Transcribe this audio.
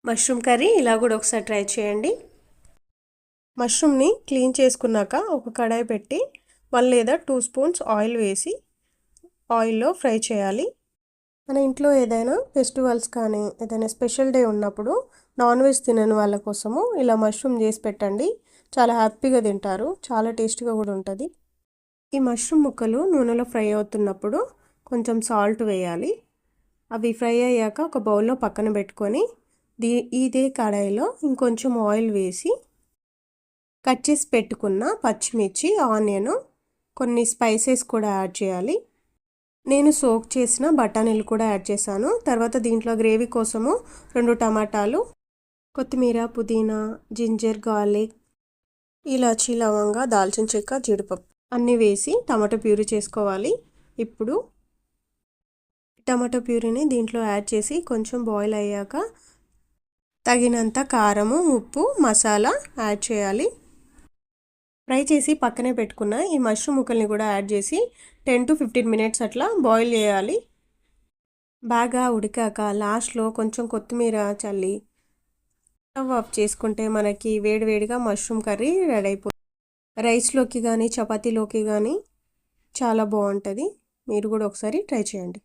Mushroom curry ఇలా కూడా ఒకసారి ట్రై చేయండి. మష్రూమ్ని క్లీన్ చేసుకున్నాక ఒక కడాయి పెట్టి 1 లేదా 2 స్పూన్స్ ఆయిల్ వేసి ఆయిల్లో ఫ్రై చేయాలి. మన ఇంట్లో ఏదైనా ఫెస్టివల్స్ కానీ ఏదైనా స్పెషల్ డే ఉన్నప్పుడు నాన్ వెజ్ తినని వాళ్ళ కోసము ఇలా మష్రూమ్ చేసి పెట్టండి. చాలా హ్యాపీగా తింటారు, చాలా టేస్టీగా కూడా ఉంటుంది. ఈ మష్రూమ్ ముక్కలు నూనెలో ఫ్రై అవుతున్నప్పుడు కొంచెం సాల్ట్ వేయాలి. అవి ఫ్రై అయ్యాక ఒక బౌల్లో పక్కన పెట్టుకొని ఇదే కడాయిలో ఇంకొంచెం ఆయిల్ వేసి కట్ చేసి పెట్టుకున్న పచ్చిమిర్చి, ఆనియన్, కొన్ని స్పైసెస్ కూడా యాడ్ చేయాలి. నేను సోక్ చేసిన బఠానీలు కూడా యాడ్ చేశాను. తర్వాత దీంట్లో గ్రేవీ కోసము 2 టమాటాలు, కొత్తిమీర, పుదీనా, జింజర్, గార్లిక్, ఇలాచీ, లవంగా, దాల్చిన చెక్క, జీడిపప్పు అన్నీ వేసి టమాటో ప్యూరీ చేసుకోవాలి. ఇప్పుడు టమాటో ప్యూరీని దీంట్లో యాడ్ చేసి కొంచెం బాయిల్ అయ్యాక తగినంత కారము, ఉప్పు, మసాలా యాడ్ చేయాలి. ఫ్రై చేసి పక్కనే పెట్టుకున్న ఈ మష్రూమ్ ముక్కల్ని కూడా యాడ్ చేసి 10 to 15 మినిట్స్ అట్లా బాయిల్ చేయాలి. బాగా ఉడికాక లాస్ట్లో కొంచెం కొత్తిమీర చల్లి స్టవ్ ఆఫ్ చేసుకుంటే మనకి వేడివేడిగా మష్రూమ్ కర్రీ రెడీ అయిపోతుంది. రైస్లోకి కానీ చపాతీలోకి కానీ చాలా బాగుంటుంది. మీరు కూడా ఒకసారి ట్రై చేయండి.